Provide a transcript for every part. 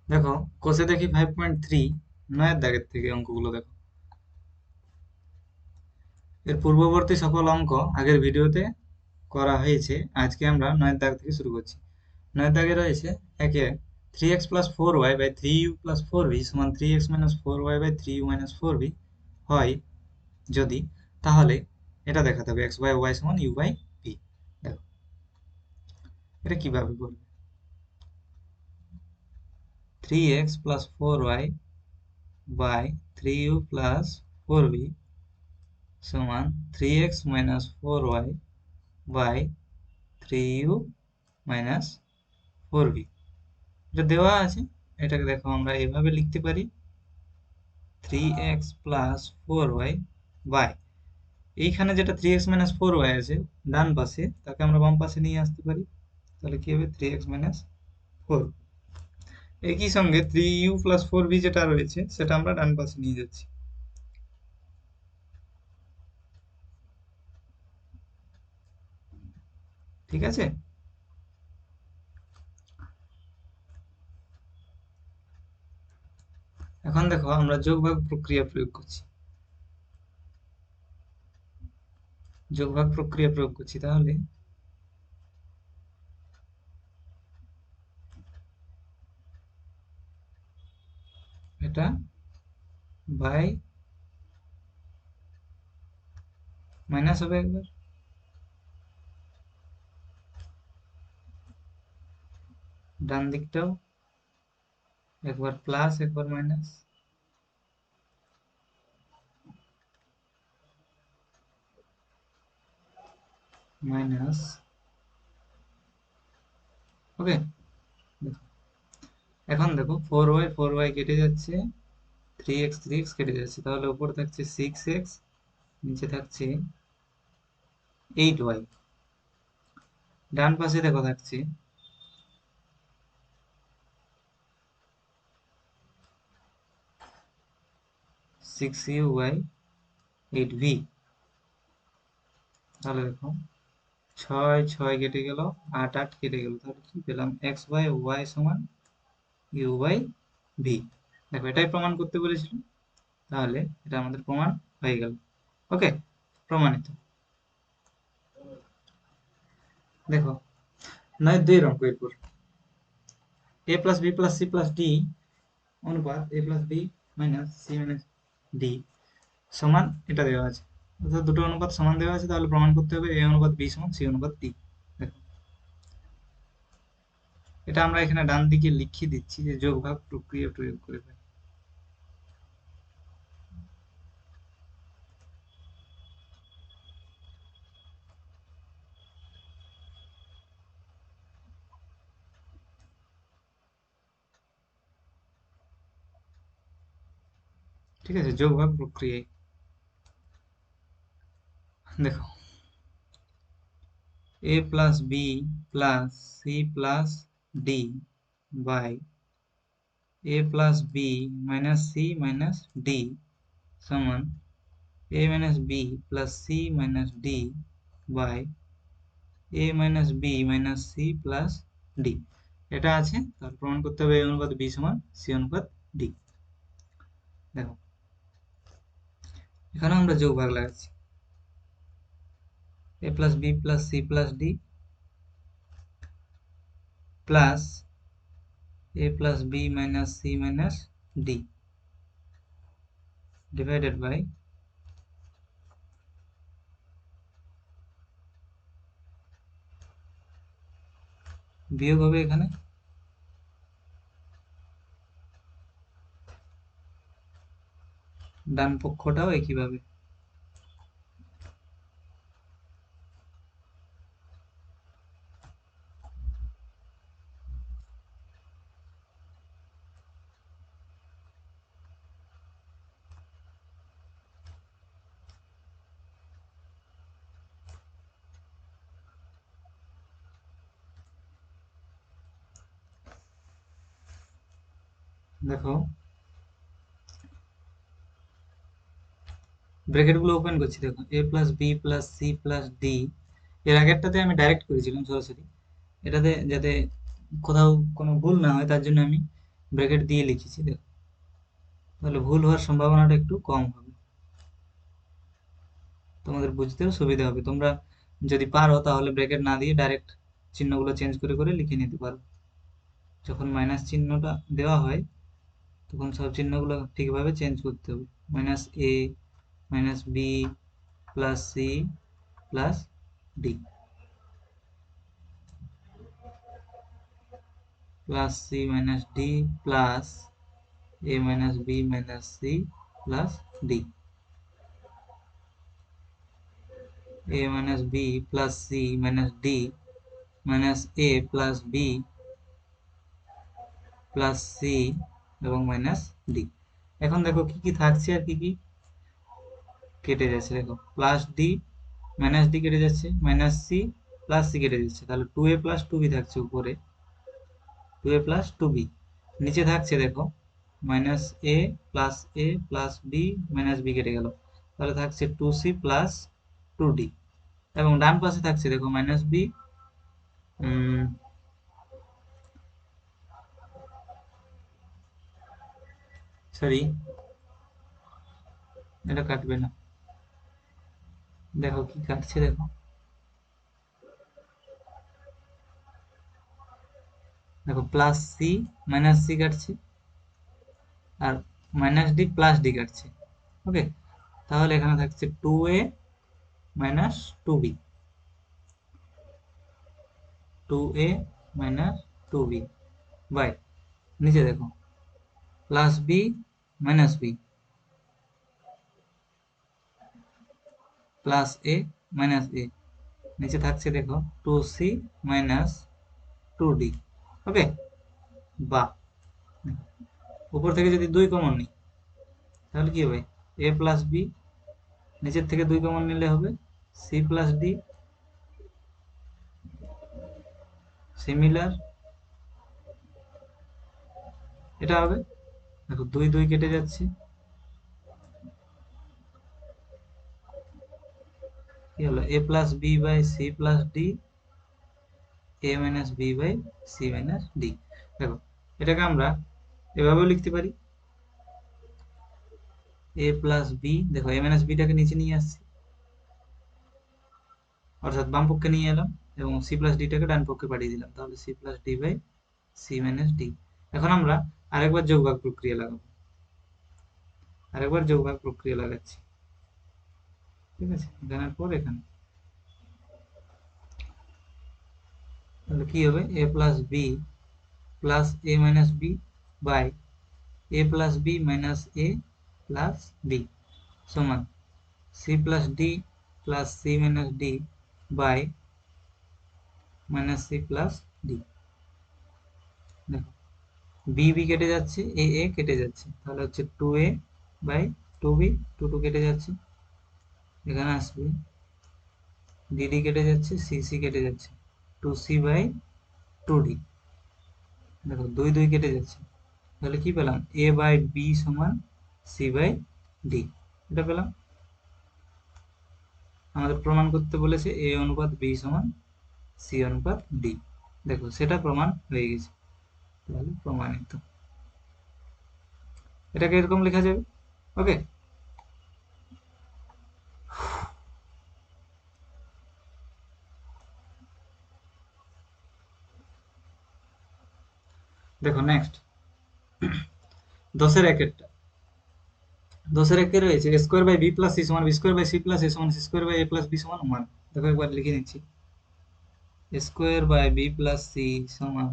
দেখো কোষে দেখি 5.3, 9 দাগের থেকে অঙ্কগুলো দেখো। এর পূর্ববর্তী সকল অঙ্ক আগের ভিডিওতে করা হয়েছে। আজকে আমরা 9 দাগ থেকে শুরু করছি। 9 দাগে রয়েছে একে 3x plus 4y by 3u plus 4v সমান 3x minus 4y by 3u minus 4v হয় যদি, তাহলে এটা দেখাতে হবে x বাই y সমান u বাই v। দেখো এটা কিভাবে করবে। 3x plus 4y by 3u plus 4v সমান 3x minus 4y by 3u minus 4v। এটা দেওয়া আছে। এটাকে দেখো আমরা এভাবে লিখতে পারি 3x প্লাস 4y বাই, এইখানে যেটা 3x মাইনাস 4y আছে ডান পাশে, তাকে আমরা বাম পাশে নিয়ে আসতে পারি। তাহলে কি হবে 3x মাইনাস 4। একই সঙ্গে 3u প্লাস 4v যেটা রয়েছে সেটা আমরা ডান পাশে নিয়ে যাচ্ছি। ঠিক আছে। এখন দেখো আমরা যোগ ভাগ প্রক্রিয়া প্রয়োগ করছি। যোগ ভাগ প্রক্রিয়া প্রয়োগ করছি, তাহলে এটা বাই মাইনাস হবে একবার, ডান দিকটাও একবার প্লাস একবার মাইনাস, মাইনাস। ওকে। এখন দেখো 4y কেটে যাচ্ছে, 3x কেটে যাচ্ছে, তাহলে উপরে থাকছে 6x, নিচে থাকছে 8y। ডান পাশে দেখো থাকছে 6u বাই 8v। তাহলে দেখো 6 কেটে গেল, 8 কেটে গেল, তাহলে কি পেলাম x বাই y সমান u বাই v। দেখো এটাই প্রমাণ করতে বলেছিল, তাহলে এটা আমাদের প্রমাণ হয়ে গেল। ওকে, প্রমাণিত। দেখো 9 অঙ্ক এরপর a plus B plus c plus d অনুপাত a plus B minus c minus d সমান, এটা দেওয়া আছে। অর্থাৎ দুটো অনুপাত সমান দেওয়া আছে, তাহলে প্রমাণ করতে হবে a অনুপাত b সমান c অনুপাত d। দেখো এটা আমরা এখানে ডান দিকে লিখিয়ে দিচ্ছি যে যোগ ভাগ প্রক্রিয়া প্রয়োগ করে পাই। ঠিক আছে, যোগ ভাগ প্রক্রিয়ায় দেখো a plus B plus c plus d by a plus B minus c minus d সমান a minus B plus C minus D by a minus b minus C plus d. এটা আছে, তাহলে প্রমাণ করতে হবে a অনুপাত b সমান c অনুপাত d। দেখো এখানে আমরা যোগ ভাগ লাগাচ্ছি a plus B plus c plus D plus a plus B minus c minus d divided by বিয়োগ হবে এখানে ডান পক্ষটাও একইভাবে। দেখো ব্র্যাকেট গুলো ওপেন করছি। দেখো a plus B plus c plus d, এর আগেরটাতে আমি ডাইরেক্ট করেছিলাম সরাসরি, এটাতে যাতে কোথাও কোনো ভুল না হয় তার জন্য আমি ব্র্যাকেট দিয়ে লিখেছি দেখো, তাহলে ভুল হওয়ার সম্ভাবনাটা একটু কম হবে, তোমাদের বুঝতেও সুবিধা হবে। তোমরা যদি পারো তাহলে ব্র্যাকেট না দিয়ে ডাইরেক্ট চিহ্নগুলো চেঞ্জ করে করে লিখে নিতে পারো। যখন মাইনাস চিহ্নটা দেওয়া হয় তখন সব চিহ্নগুলো ঠিকভাবে চেঞ্জ করতে হবে। Minus a minus B plus c plus D, plus C minus d plus A minus b minus C plus d, a minus b plus c minus d minus a plus b plus c এবং minus d। এখন দেখো কি কি থাকছে আর কি কি কেটে যাচ্ছে। দেখো প্লাস ডি মাইনাস ডি কেটে যাচ্ছে, মাইনাস সি প্লাস সি কেটে যাচ্ছে, তাহলে 2a প্লাস 2b থাকছে উপরে, 2a প্লাস 2b। নিচে থাকছে দেখো minus a plus B minus b কেটে গেল, তাহলে থাকছে 2c প্লাস 2d। এবং ডান পাশে থাকছে দেখো মাইনাস বি, সরি এটা কাটবে না, দেখো কি কাটছে। দেখো দেখো প্লাস সি মাইনাস সি কাটছে আর মাইনাস ডি প্লাস ডি কাটছে। ওকে, তাহলে এখানে থাকছে 2a minus 2b, 2a minus 2b by নিচে দেখো plus B minus B plus A minus A, নিচে থাকছে দেখো 2c মাইনাস 2d। ওকে, বা উপর থেকে যদি 2 কমন নিই তাহলে কি হবে, a প্লাস বি, নিচের থেকে 2 কমন নিলে হবে c প্লাস ডি, সিমিলার এটা হবে। দেখো 2 2 কেটে যাচ্ছে, কি হলো a plus B by C plus d, a minus B by c minus d. দেখো এটাকে আমরা এভাবেও লিখতে পারি, এ প্লাস বি, দেখো এ মাইনাস বিটাকে নিচে নিয়ে আসছি অর্থাৎ বাম পক্ষে নিয়ে এলাম এবং সি প্লাস ডিটাকে ডান পক্ষে পাঠিয়ে দিলাম, তাহলে c plus d by c minus d. এখন আমরা আরেকবার যোগভাগ প্রক্রিয়া লাগাবো, আরেকবার যোগভাগ প্রক্রিয়া লাগাচ্ছি, ঠিক আছে, এখানের পর এখানে, তাহলে কি হবে, এ plus B plus A minus B by A plus B minus A plus B সমান C plus D plus C minus D by minus C plus D. দেখো বি বি কেটে যাচ্ছে, এ এ কেটে যাচ্ছে, তাহলে হচ্ছে 2a বাই 2b, 2 2 কেটে যাচ্ছে, এখানে আসবে ডিডি কেটে যাচ্ছে, সি সি কেটে যাচ্ছে, 2c বাই 2d। দেখো 2 2 কেটে যাচ্ছে, তাহলে কি পেলাম, a বাই বি সমান সি বাই ডি, এটা পেলাম। আমাদের প্রমাণ করতে বলেছে a অনুপাত b সমান সি অনুপাত ডি, দেখো সেটা প্রমাণ হয়ে গেছে, তাহলে প্রমাণিত। এটাকে এরকম লেখা যাবে। ওকে, দেখো নেক্সট 10 এর একেরটা, 10 এর একে রয়েছে a square by B plus C সমান B square by C plus A সমান C square by A plus B সমান 1। দেখো একবার লিখে নিচ্ছি, a square by B plus C সমান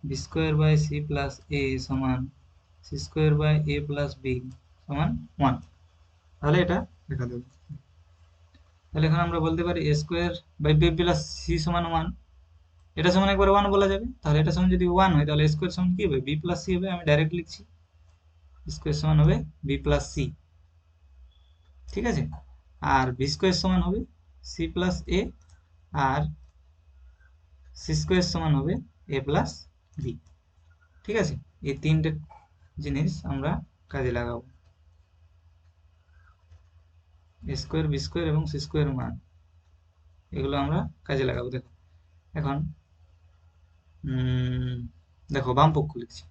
B square by C plus A সমান C square by A plus B সমান 1। তাহলে এটা লেখা দেবে। তাহলে এখন আমরা বলতে পারি a square by B plus C সমান 1, এটা সমান একবার 1 বলা যাবে, তাহলে এটা সমান যদি 1 হয় তাহলে a স্কোয়ার সমান কি হবে, বি প্লাস সি হবে, আমি ডাইরেক্ট লিখছি স্কোয়ার সমান হবে বি প্লাস সি, ঠিক আছে। আর বি স্কোয়ার সমান হবে সি প্লাস এ, আর সি স্কোয়ার সমান হবে এ প্লাস বি, ঠিক আছে। এই তিনটে জিনিস আমরা কাজে লাগাবো, এ স্কোয়ার বি স্কোয়ার এবং সি স্কোয়ার মান, এগুলো আমরা কাজে লাগাবো। দেখো এখন দেখো বাম পক্ষ লিখছি,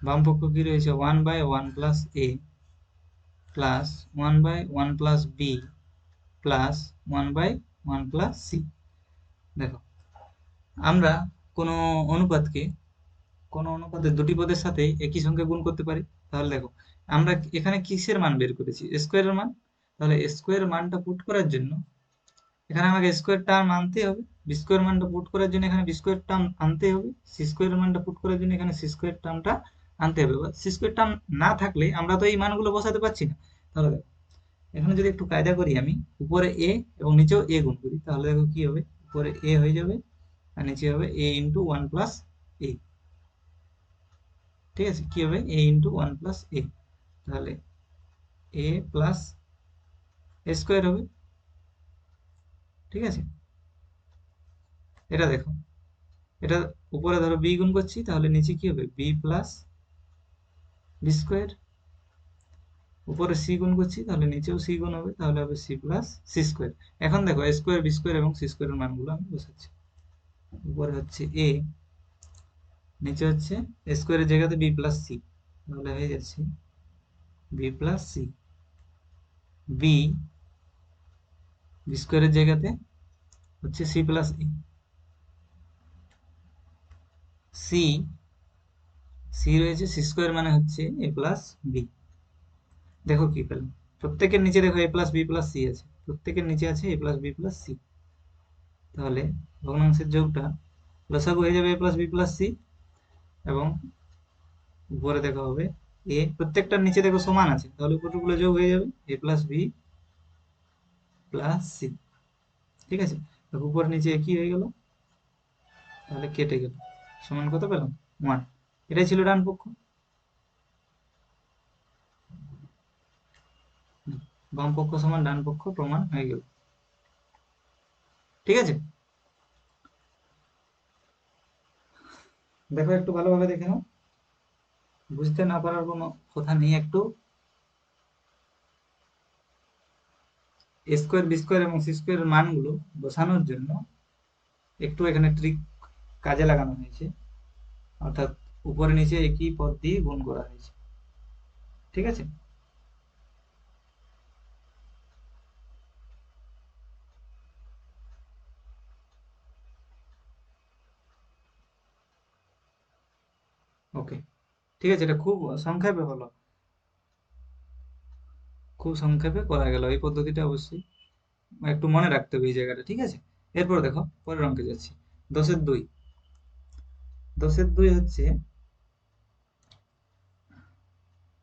বাম পক্ষ কি রয়েছে 1/1 plus A plus 1/1 plus B plus 1/1 plus C. দেখো আমরা কোনো অনুপাতকে কোনো অনুপাতের দুটি পদের সাথে একই সংখ্যা গুণ করতে পারি। তাহলে দেখো আমরা এখানে কিসের মান বের করেছি, স্কোয়ারের মান। তাহলে স্কোয়ারের মানটা পুট করার জন্য এখানে আমাকে স্কোয়ার টার্ম আনতে হবে, বি স্কোয়ার মানটা পুট করার জন্য এখানে বি স্কোয়ার টার্ম আনতে হবে, সি স্কোয়ারের মানটা পুট করার জন্য এখানে সি স্কোয়ার টার্মটা আনতে হবে। সি স্কোয়ার টার্ম না থাকলে আমরা তো এই মানগুলো বসাতে পারছি না। তাহলে দেখো এখানে যদি একটু কায়দা করি, আমি উপরে এ এবং নিচেও এ গুণ করি, তাহলে দেখো কি হবে, উপরে এ হয়ে যাবে আর নিচে হবে এ ইন্টু ওয়ান প্লাস এ। ঠিক আছে, কি হবে এ ইন্টু ওয়ান প্লাস এ, তাহলে এ প্লাস এ স্কোয়ার হবে। ঠিক আছে, এটা দেখো, এটা উপরে ধরো বি গুণ করছি, তাহলে নিচে কি হবে বি প্লাস বি স্কোয়ার। উপরে সি গুণ করছি, তাহলে নিচেও সি গুণ হবে, তাহলে হবে সি প্লাস সি স্কোয়ার। এখন দেখো এ স্কোয়ার বি স্কোয়ার এবং সি স্কোয়ারের মানগুলো আমি বসাচ্ছি। উপরে হচ্ছে এ, নিচে হচ্ছে এ স্কোয়ারের জায়গাতে বি প্লাস সি, তাহলে হয়ে যাচ্ছে b plus c. B b স্কোয়ারের জায়গাতে হচ্ছে c plus e. C c রয়েছে সি স্কোয়ার মানে হচ্ছে এ প্লাস বি। দেখো কি পেলাম, প্রত্যেকের নিচে দেখো A plus B plus C আছে, প্রত্যেকের নিচে আছে এ প্লাস বি প্লাস সি। তাহলে ভগ্নাংশের যোগটা লসাগু হয়ে যাবে a plus B plus c, এবং উপরে দেখা হবে এ, প্রত্যেকটার নিচে দেখো সমান আছে, তাহলে উপরগুলো যোগ হয়ে যাবে a plus B plus c. ঠিক আছে, দেখো উপর নিচে একই হয়ে গেল, তাহলে কেটে গেল, সমান কত পেলাম 1। এটাই ছিল ডান পক্ষ। বাম পক্ষ সমান ডান পক্ষ প্রমাণ হয়ে গেল। ঠিক আছে, দেখো একটু ভালোভাবে দেখে নাও, বুঝতে না পারার কোনো কথা নেই। একটু এ স্কোয়ার বি স্কোয়ার এবং সি স্কোয়ারের মানগুলো বসানোর জন্য একটু এখানে ট্রিক কাজে লাগানো হয়েছে, অর্থাৎ উপরে নিচে একই পদ দিয়ে গুণ করা হয়েছে। ঠিক আছে, ওকে, ঠিক আছে, এটা খুব সংক্ষেপে হলো, খুব সংক্ষেপে করা গেল এই পদ্ধতিটা। অবশ্যই একটু মনে রাখতে হবে এই জায়গাটা। ঠিক আছে, এরপর দেখো পরের অঙ্কে যাচ্ছি। 10-2, 10-2 হচ্ছে,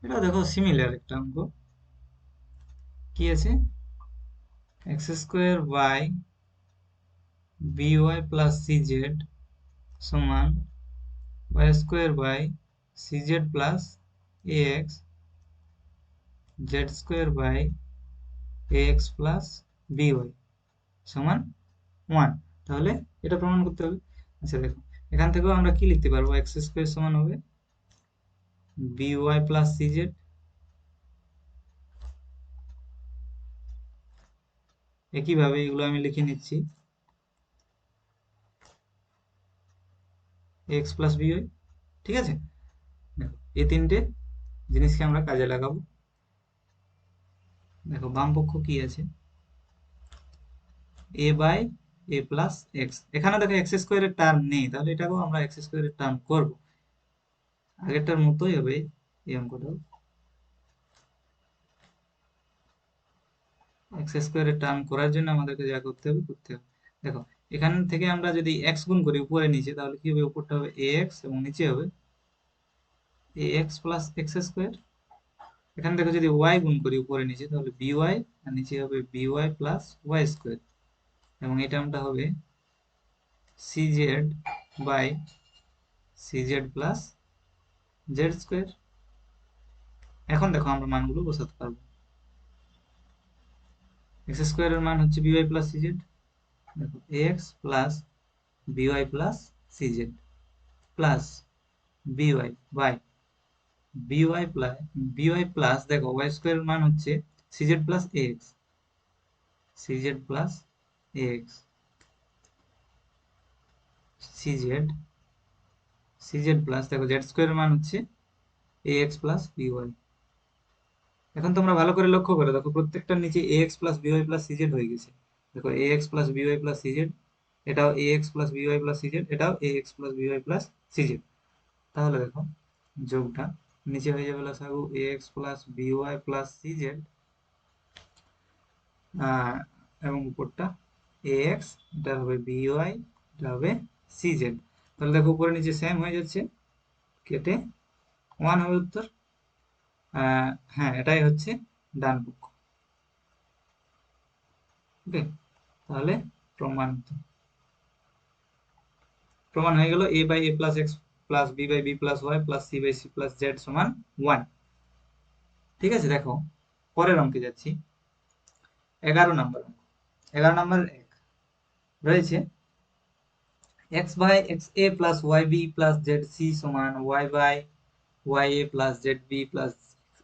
এটা দেখো সিমিলার একটা অঙ্ক। কি আছে, X square by B Y plus C Z সমান Y square by C Z plus A X Z square by A x plus B Y সমান 1। তাহলে এটা প্রমাণ করতে হবে। আচ্ছা দেখো, এখান থেকেও আমরা কি লিখতে পারবো, এক্স স্কোয়ার সমান হবে b Y plus C z. একইভাবে এগুলো আমি লিখে নিচ্ছি, এক্স প্লাস বি ওয়াই। ঠিক আছে, দেখো এই তিনটে জিনিসকে আমরা কাজে লাগাবো। দেখো বাম পক্ষ কি আছে, এ বাই এ প্লাস এক্স। এখানে দেখো এক্স স্কোয়ারের টার্ম নেই, তাহলে এটাকেও আমরা এক্স স্কোয়ারের টার্ম করবো, আগেরটার মতোই হবে এই অঙ্কটাও। এক্স স্কোয়ারের টার্ম করার জন্য আমাদেরকে যা করতে হবে করতে হবে। দেখো এখান থেকে আমরা যদি এক্স গুণ করি উপরে নিচে, তাহলে কি হবে, উপরটা হবে এ এক্স এবং নিচে হবে a x plus x square. এখানে দেখো যদি ওয়াই গুণ করি উপরে নিচে, তাহলে বি ওয়াই আর নিচে হবে b Y plus y square, এবং এই টার্মটা হবে c z by C Z plus z square. এখন দেখো আমরা মানগুলো বসাতে পারবো। এক্স স্কোয়ারের মান হচ্ছে B Y plus C Z, দেখো A x plus B Y plus C Z plus B Y by B Y plus দেখো ওয়াই স্কোয়ারের মান হচ্ছে C Z plus A X, C Z plus A X, C Z plus দেখো Z স্কোয়ারের মান হচ্ছে A x plus B Y. এখন তোমরা ভালো করে লক্ষ্য করো, দেখো প্রত্যেকটার নিচে A x plus B Y plus C Z হয়ে গেছে। দেখো A x plus B Y plus C Z, এটাও A x plus B Y plus C Z, এটাও A x plus B Y plus C Z. তাহলে দেখো যোগটা নিচে হয়ে যাবে লসাগু A x plus B Y plus C Z, এবং উপরটা এ এক্স, এটা হবে বি ওয়াই, এটা হবে সিজেড। তাহলে দেখো উপরে নিচে সেম হয়ে যাচ্ছে, কেটে ওয়ান হবে উত্তর। হ্যাঁ, এটাই হচ্ছে ডান পক্ষ। ওকে, তাহলে প্রমাণিত, প্রমাণ হয়ে গেল A by A plus X plus B by B plus Y plus C by C plus Z সমান 1। ঠিক আছে, দেখো পরের অঙ্কে যাচ্ছি। 11 নম্বর অঙ্ক। 11 নম্বর এক রয়েছে X by X A plus Y B plus Z C সমান Y by Y A plus Z B plus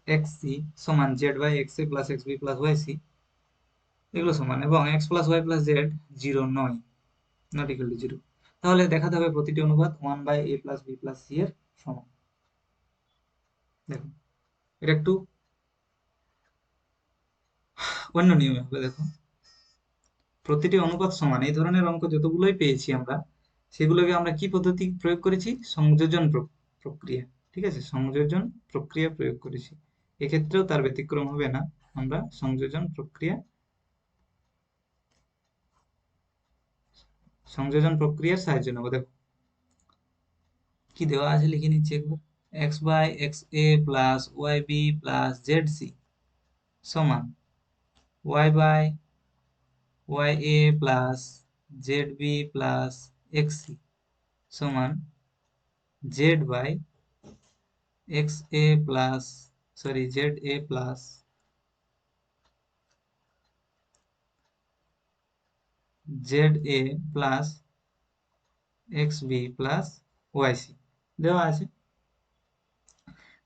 x C সমান Z by X A plus X B plus Y C, এগুলো সমান, এবং X plus Y plus Z zero নয়, not equal to zero. তাহলে দেখাতে হবে প্রতিটি অনুপাত 1/a+b+c এর সমান। দেখো এটা একটু অন্য নিয়মে হবে। দেখো প্রতিটি অনুপাত সমান এই ধরনের অঙ্ক যতগুলোই পেয়েছি আমরা, সেগুলোকে আমরা কি পদ্ধতি প্রয়োগ করেছি? সংযোজন প্রক্রিয়া। ঠিক আছে, সংযোজন প্রক্রিয়া প্রয়োগ করেছি। এক্ষেত্রেও তার ব্যতিক্রম হবে না, আমরা সংযোজন প্রক্রিয়ার সাহায্য নেবো। দেখো কি দেওয়া আছে লিখে নিচ্ছি একবার। X by X A plus Y B plus Z C সমান Y by Y A plus Z B plus x C সমান Z by X A plus, sorry, Z A plus Z A plus X B plus Y C দেওয়া আছে।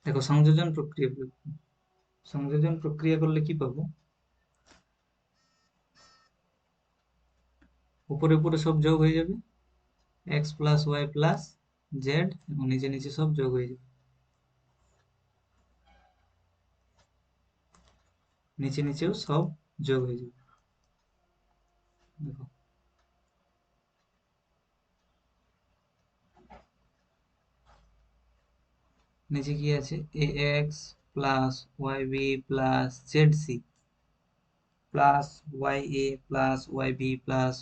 দেখো সংযোজন প্রক্রিয়া করলে কি পাবো? উপরে উপরে সব যোগ হয়ে যাবে, x plus Y plus Z, এবং নিচে নিচে সব যোগ হয়ে যাবে, নিচে নিচেও সব যোগ হয়ে যাবে। দেখো নিচে কি আছে? A x plus Y B plus Z C plus Y A plus Y B plus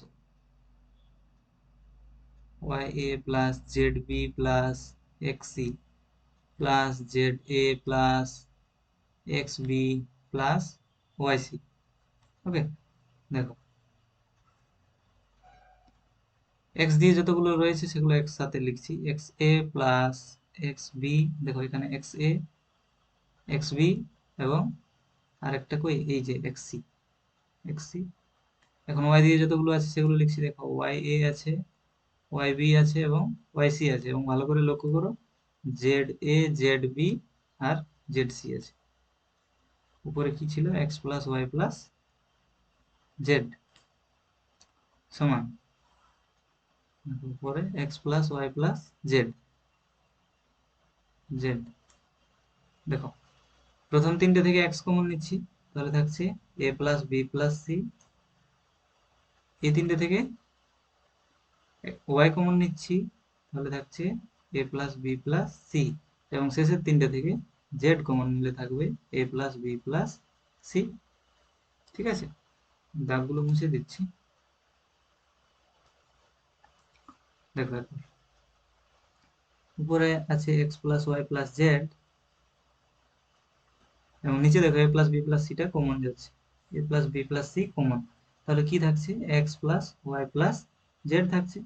Y A plus Z B plus x C plus Z A plus X B plus Y C. Okay, দেখো X দিয়ে যতগুলো রয়েছে সেগুলো একসাথে লিখছি, X A plus X B, দেখো এখানে x এ x B, এবং আরেকটা কই, এই যে এক্স সি, এক্স সি। এখন ওয়াই দিয়ে যতগুলো আছে সেগুলো লিখছি। দেখো ওয়াই এ আছে, ওয়াই বি আছে, এবং ওয়াই সি আছে, এবং ভালো করে লক্ষ্য করো জেড এ জেড বি আর জেড সি আছে। উপরে কি ছিল? X plus Y plus Z সমান, উপরে x plus Y plus z, z. দেখো প্রথম তিনটে থেকে এক্স কমন নিচ্ছি, তাহলে থাকছে a plus B plus c. এই তিনটে থেকে ওয়াই কমন নিচ্ছি, তাহলে থাকছে a plus B plus c, এবং শেষের তিনটে থেকে জেড কমন নিলে থাকবে a plus B plus c. ঠিক আছে, দাগগুলো মুছে দিচ্ছি। দেখো একবার, উপরে আছে X plus Y plus Z, এবং নিচে দেখো এ প্লাস বি প্লাস সিটা কমন যাচ্ছে, A plus B plus C common, তাহলে কি থাকছে? X plus Y plus Z থাকছে।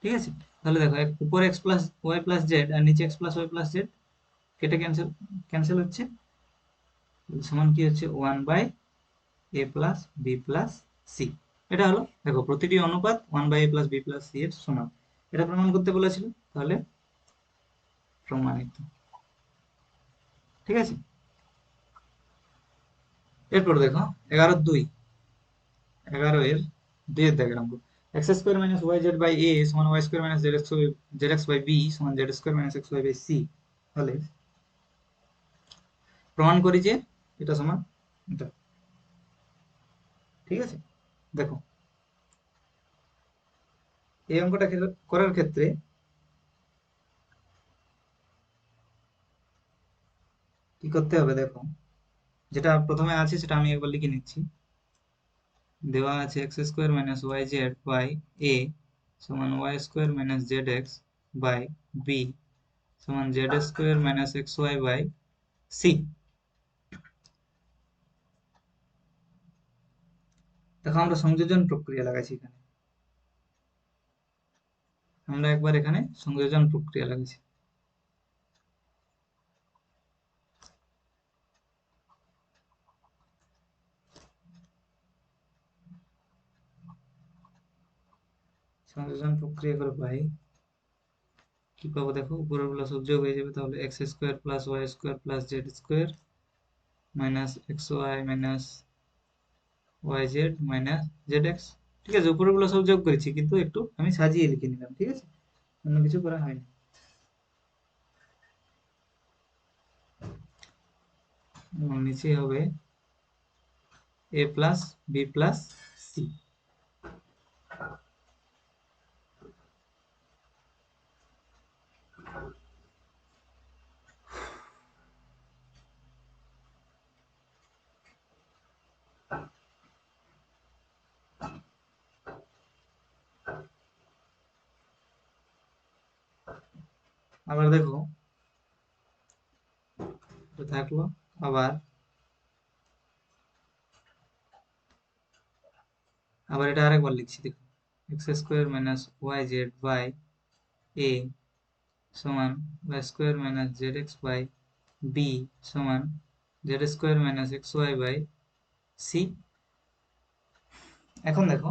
ঠিক আছে, তাহলে দেখো উপরে x plus Y plus Z আর নিচে X plus Y plus Z কেটে ক্যান্সেল, ক্যান্সেল হচ্ছে, সমান কি হচ্ছে? 1/a plus B plus c. এটা হলো, দেখো প্রতিটি অনুপাত 1/a plus B plus C এর সমান। এটা প্রমাণ করতে বলেছিল, তাহলে প্রমাণিত। ঠিক আছে, এরপর দেখো 11-2, 11 এর 2 এর দাগের অঙ্ক। X square minus Y Z by এ সমান Y square minus Z x by B সমান Z square minus x Y by C হলে প্রমাণ করি যে এটা সমান এটা। ঠিক আছে, দেখো এই অঙ্কটা করার ক্ষেত্রে কি করতে হবে দেখো, যেটা প্রথমে আছে সেটা আমি একবার লিখে নিচ্ছি। দেওয়া আছে X square minus Y Z by এ সমান Y square minus Z x by B সমান Z square minus x Y by C. দেখো আমরা সংযোজন প্রক্রিয়া লাগাইছি এখানে, আমরা একবার এখানে সংযোজন প্রক্রিয়া লাগাইছি। সংযোজন প্রক্রিয়া করে পাই কি পাবো দেখো, উপরের গুলো সব যোগ হয়ে যাবে, তাহলে x square plus y square plus z square minus x y minus Y z minus Z x. ঠিক আছে, উপরের গুলো সব যোগ করেছি, কিন্তু একটু আমি সাজিয়ে লিখে নিলাম। ঠিক আছে, অন্য কিছু করা হয়নি। এবং নিচে হবে এ প্লাস বি প্লাস সি। আবার দেখো এটা থাকলো, আবার আবার এটা আরেকবার লিখছি দেখো, x square minus Y Z by এ সমান Y square minus Z x by B সমান Z square minus x Y by c. এখন দেখো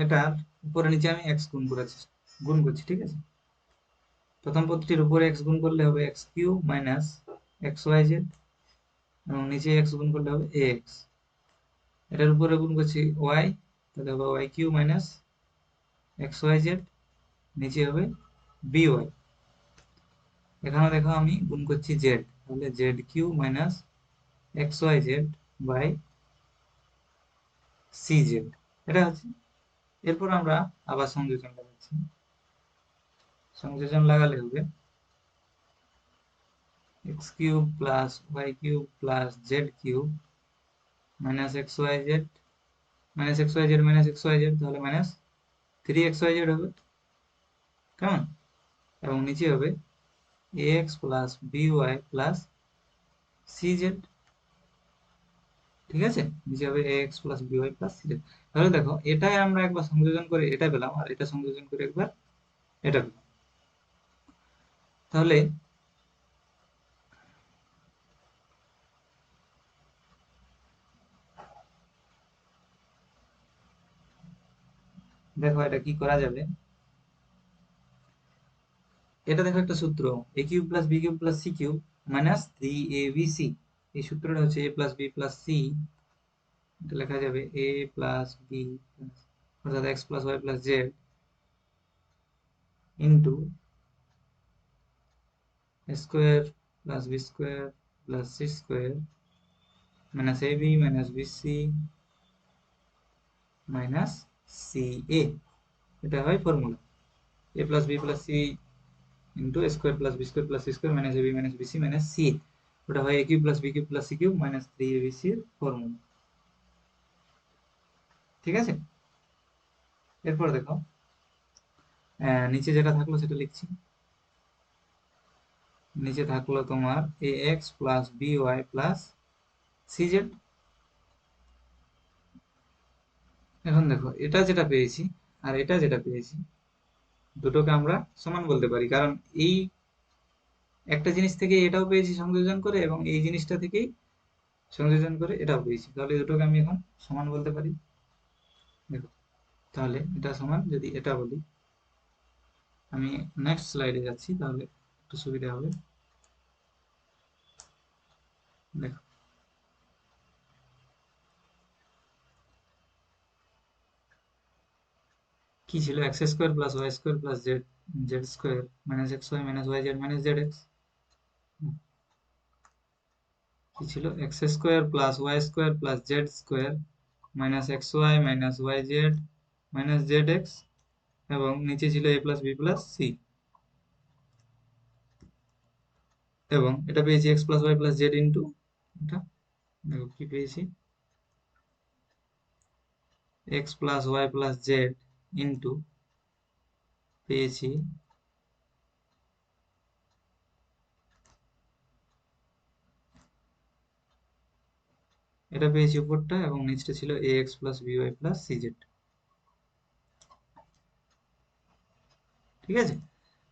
এটার উপরে নিচে আমি এক্স গুণ করছি। ঠিক আছে, প্রথম পদটির উপরে এক্স গুণ করলে হবে x cube minus x y z, এবং নিচে এক্স গুণ করলে হবে এ এক্স। এটার উপরে গুণ করছি ওয়াই, তাহলে হবে y cube minus x y z, নিচে হবে বি ওয়াই। এখানে দেখো আমি গুণ করছি জেড, তাহলে z cube minus x y Z by C z, এটা হচ্ছে। এরপর আমরা আবার সংযোজন লাগাচ্ছি। সংযোজন লাগালে হবে x cube plus y cube plus z cube minus x y z minus x y z minus x y z, তাহলে minus three x y z হবে। কেমন? এবং নিচে হবে a x plus B Y plus C z. ঠিক আছে, নিচে হবে a x plus B Y plus C z. তাহলে দেখো এটাই আমরা একবার সংযোজন করে এটা পেলাম, আর এটা সংযোজন করে একবার এটা পেলাম। তাহলে দেখো এটা কি করা যাবে, এটা দেখো একটা সূত্র, a cube plus b cube plus c cube minus three a b c. এই সূত্রটা হচ্ছে a plus B plus c, এটা লেখা যাবে এ প্লাস বি অর্থাৎ x plus Y plus z into square plus b square plus c square minus a b minus b c minus c a. এটা হয় formula, a plus B plus c into square plus b square plus c square minus a b minus b c minus c. ওটা হয় a cube plus b cube plus c cube minus three a b c এর formula. ঠিক আছে, এরপর দেখো নিচে যেটা থাকলো সেটা লিখছি। নিচে থাকলো তোমার a x plus B Y plus C z. এখন দেখো এটা যেটা পেয়েছি আর এটা যেটা পেয়েছি দুটোকে আমরা সমান বলতে পারি, কারণ এই একটা জিনিস থেকে এটাও পেয়েছি সংযোজন করে, এবং এই জিনিসটা থেকেই সংযোজন করে এটাও পেয়েছি, তাহলে দুটোকে আমি এখন সমান বলতে পারি। দেখো তাহলে এটা সমান যদি এটা বলি, আমি নেক্সট স্লাইডে যাচ্ছি তাহলে একটু সুবিধা হবে। দেখো কি ছিল x square plus y square plus z z square minus x y minus Y z minus Z x. কি ছিল x square plus y square plus z square minus x y minus Y z minus Z x, এবং নিচে ছিল a plus B plus c, এবং এটা পেয়েছি x plus Y plus z into এটা, দেখো কি পেয়েছি, x plus Y plus z into পেয়েছি এটা পেয়েছি উপরটা, এবং নিচটা ছিল a x plus B Y plus C z. ঠিক আছে,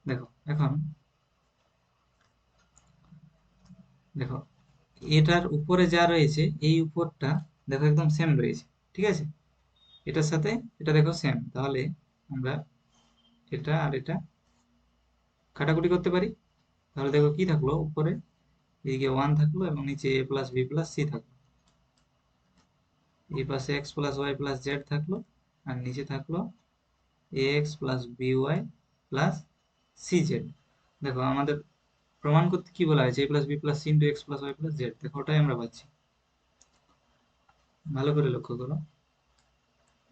দেখো এখন দেখো এটার উপরে যা রয়েছে এই উপরটা দেখো একদম সেম রয়েছে। ঠিক আছে, এটার সাথে এটা দেখো সেম, তাহলে আমরা এটা আর এটা কাটাকুটি করতে পারি। তাহলে দেখো কি থাকলো, উপরে এদিকে 1 থাকলো এবং নিচে a plus B plus c থাকলো, এই পাশে x plus Y plus z থাকলো, আর নিচে থাকলো a x plus B Y plus C Z. দেখো আমাদের প্রমাণ করতে কি বলা হয়েছে, a plus B plus c into x plus Y plus z, দেখো ওটাই আমরা পাচ্ছি। ভালো করে লক্ষ্য করো,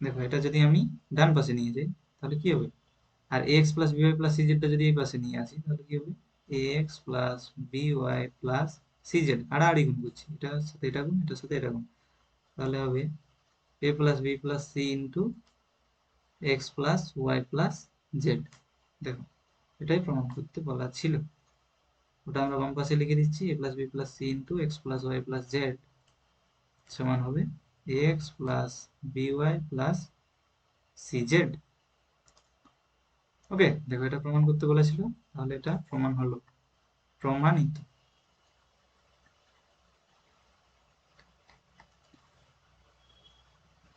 দেখো এটা যদি আমি ডান পাশে নিয়ে যাই তাহলে কি হবে, আর a x plus B Y plus c জেডটা যদি এই পাশে নিয়ে আসি তাহলে কি হবে, a x plus B Y plus C z, আড়াআড়ি গুণ করছি, এটার সাথে এটা গুণ এটার সাথে এটা গুণ, তাহলে হবে এ plus B plus c into x plus Y plus z. দেখো এটাই প্রমাণ করতে বলা ছিল, ওটা আমরা বাম পাশে লিখে দিচ্ছি, a plus B plus c into x plus Y plus Z সমান হবে a x plus B Y plus C z. Okay, দেখো এটা প্রমাণ করতে বলেছিল, তাহলে এটা প্রমাণ হলো, প্রমাণিত।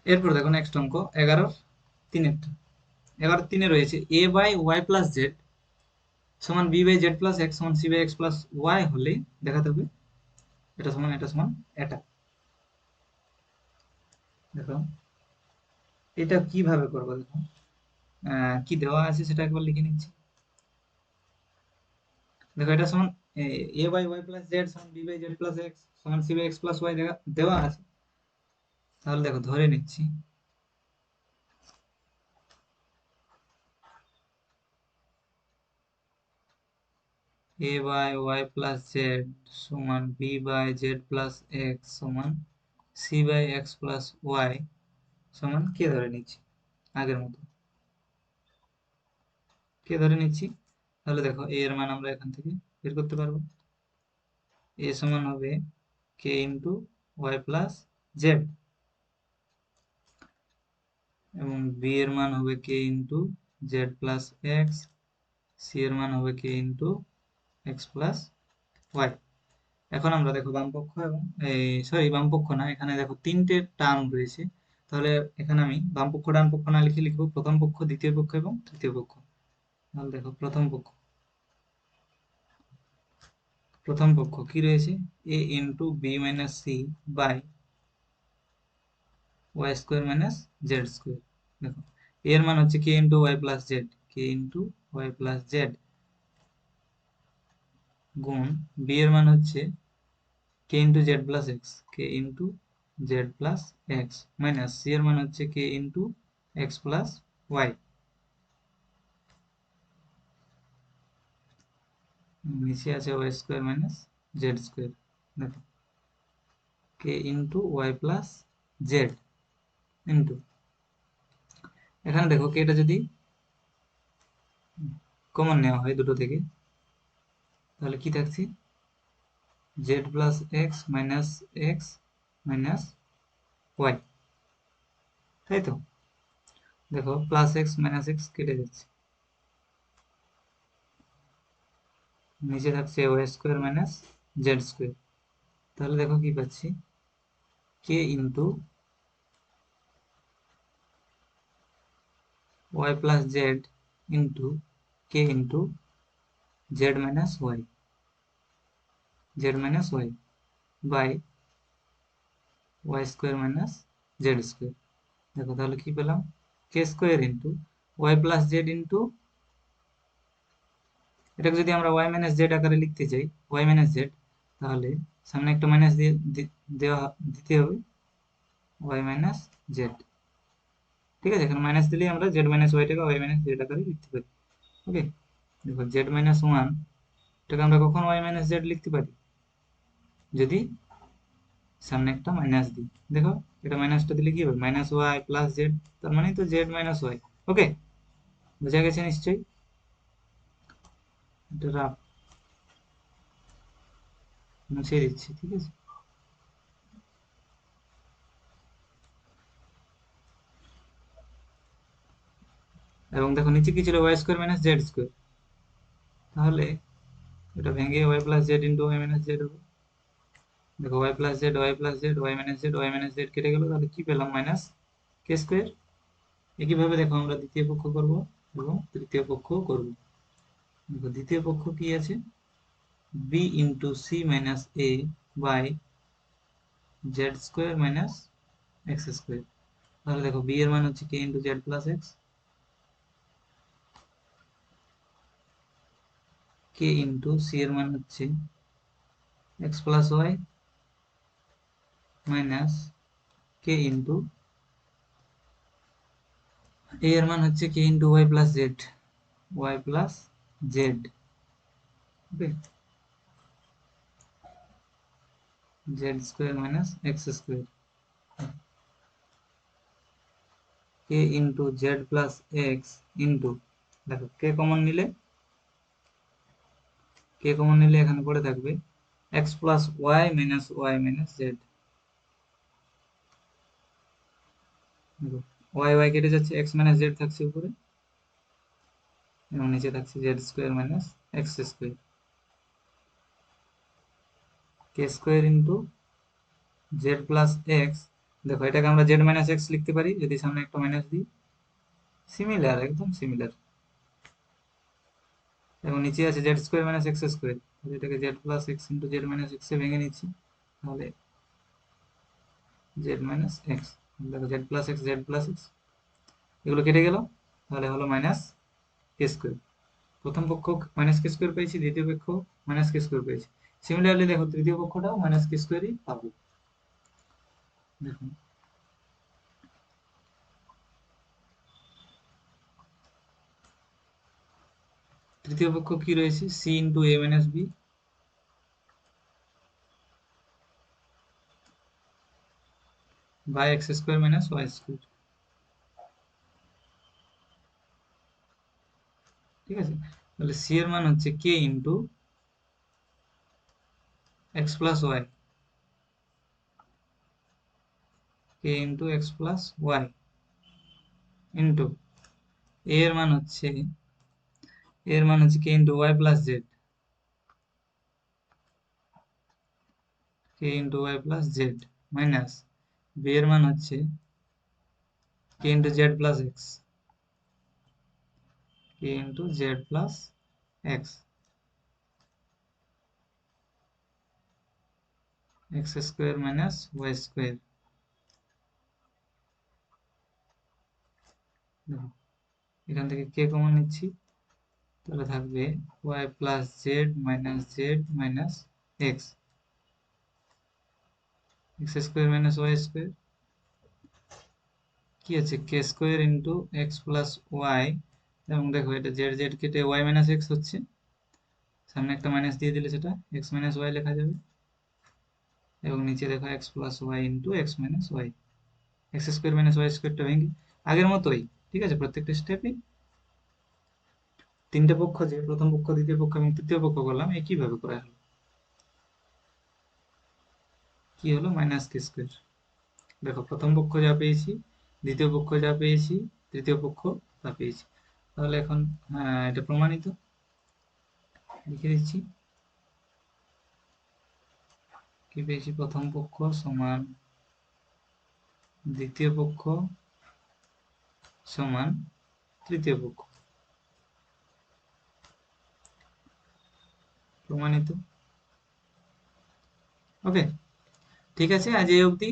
এরপর দেখো নেক্সট অঙ্ক 11-3 11-3 রয়েছে a by y plus Z সমান b by z plus x সমান c by x plus y হলে দেখাতে হবে এটা সমান এটা। দেখো এটা কিভাবে করবো, দেখো কি দেওয়া আছে সেটা একবার লিখে নিচ্ছি। দেখো এটা সমান a by y plus Z সমান b by z plus x সমান c by x plus y দেওয়া আছে, তাহলে দেখো ধরে নিচ্ছি a by y plus Z সমান b by z plus x সমান c by x plus y সমান কে ধরে নিচ্ছি আগের মতো, কে ধরে নিচ্ছি, তাহলে দেখো এ এর মান আমরা এখান থেকে বের করতে পারবো, এ সমান হবে k into y plus Z, এবং বি এর মান হবে k into z plus x, c এর মান হবে k into x plus y. এখন আমরা দেখো বামপক্ষ এবং এই সরি বামপক্ষ না, এখানে দেখো তিনটে টার্ম রয়েছে, তাহলে এখানে আমি বামপক্ষ ডান পক্ষ না লিখে লিখবো প্রথম পক্ষ দ্বিতীয় পক্ষ এবং তৃতীয় পক্ষ। তাহলে দেখো প্রথম পক্ষ কি রয়েছে, a into b minus c by y square minus z square. দেখো এর মান হচ্ছে k into y plus z, k into y plus z গুণ বি এর মান হচ্ছে k into z plus x, k into z plus x minus c এর মান হচ্ছে k into x plus y, নিচে আছে y square minus z square. দেখো k into y plus z into, এখানে দেখো কে এটা যদি কমন নেওয়া হয় দুটো থেকে তাহলে কি থাকছে, z plus x minus y, তাই তো। দেখো প্লাস এক্স মাইনাস এক্স কেটে যাচ্ছে, নিচে থাকছে y square minus z square, তাহলে দেখো কি পাচ্ছি, k into y plus z into k into z minus y by y square minus z square. দেখো তাহলে কি পেলাম, k square into y plus z into, এটাকে যদি আমরা ওয়াই মাইনাস জেড আকারে লিখতে চাই, ওয়াই মাইনাস জেড, তাহলে সামনে একটা মাইনাস দিয়ে দিতে হবে, ওয়াই মাইনাস জেড। ঠিক আছে, এখানে মাইনাস দিলেই আমরা জেড মাইনাস ওয়াইটাকে ওয়াই মাইনাস জেড আকারে লিখতে পারি। ওকে, দেখো জেড মাইনাস ওয়ান, এটাকে আমরা কখন ওয়াই মাইনাস জেড লিখতে পারি, যদি সামনে একটা মাইনাস দিই। দেখো এটা মাইনাসটা দিলে কি হবে, মাইনাস ওয়াই প্লাস জেড, তার মানে তো জেড মাইনাস ওয়াই। ওকে, বোঝা গেছে নিশ্চয়ই? এটা রাফ মুছে দিচ্ছি, ঠিক আছে। এবং দেখো নিচে কি ছিল, y square minus z square, তাহলে এটা ভেঙে y plus z into y minus z হবে। দেখো y plus z, y plus z, y minus z, y minus z কেটে গেল, তাহলে কি পেলাম, মাইনাস কে স্কোয়ার। একইভাবে দেখো আমরা দ্বিতীয় পক্ষ করব এবং তৃতীয় পক্ষ করব। দেখো দ্বিতীয় পক্ষ কি আছে, b into c minus a by z square minus x square. তাহলে দেখো বি এর মান হচ্ছে k into z plus x, k into c এর মান হচ্ছে x plus y minus k into a এর মান হচ্ছে k into y plus z, y plus z. Okay, z square minus x square, k into z plus x into, দেখো k common নিলে এখানে পড়ে থাকবে x plus y minus z. দেখো y y কেটে যাচ্ছে, এক্স মাইনাস জেড থাকছে উপরে এবং নিচে থাকছে z square minus x square, k square into z plus x. দেখো এটাকে আমরা জেড মাইনাস এক্স লিখতে পারি যদি সামনে একটা মাইনাস দিই, সিমিলার, একদম সিমিলার। এবং নিচে আছে z square minus x square, এটাকে z plus x into z minus x এ ভেঙে নিচ্ছি, তাহলে জেড মাইনাস এক্স। দেখো z plus x, z plus x, এগুলো কেটে গেল, তাহলে হলো মাইনাস কে স্কোয়ার। প্রথম পক্ষ মাইনাস কে স্কোয়ার পেয়েছি, দ্বিতীয় পক্ষ মাইনাস কে স্কোয়ার পেয়েছি। সিমিলারলি দেখো তৃতীয় পক্ষটাও মাইনাস কে স্কোয়ারই পাবো। দেখুন তৃতীয় পক্ষ কি রয়েছে, c into a minus B by x square minus y square. ঠিক আছে, তাহলে সি এর মান হচ্ছে k into x plus y, k into x plus y into এর মান হচ্ছে k into y plus z, k into y plus z minus b এর মান হচ্ছে k into z plus x, k into z plus x, x square minus y square. দেখো এখান থেকে কে common নিচ্ছি, তাহলে থাকবে y plus z minus x, x square minus y square, কি আছে k square into x plus y. এবং দেখো এটা জেড জেড কেটে ওয়াই মাইনাস এক্স হচ্ছে, সামনে একটা মাইনাস দিয়ে দিলে সেটা এক্স মাইনাস ওয়াই লেখা যাবে। এবং নিচে দেখো x plus y into x minus y, x square minus y স্কোয়ারটা ভেঙে আগের মতোই। ঠিক আছে, প্রত্যেকটা স্টেপই তিনটে পক্ষ, যে প্রথম পক্ষ দ্বিতীয় পক্ষ এবং তৃতীয় পক্ষ করলাম, একইভাবে করা হলো। কি হলো, মাইনাস কে স্কোয়ার। দেখো প্রথম পক্ষ যা পেয়েছি, দ্বিতীয় পক্ষ যা পেয়েছি, তৃতীয় পক্ষ তা পেয়েছি। তাহলে এখন এটা প্রমাণিত, লিখে দিচ্ছি। কি পেয়েছি, প্রথম পক্ষ সমান দ্বিতীয় পক্ষ সমান তৃতীয় পক্ষ, প্রমাণিত। ওকে, ঠিক আছে, আজ এই অবধি।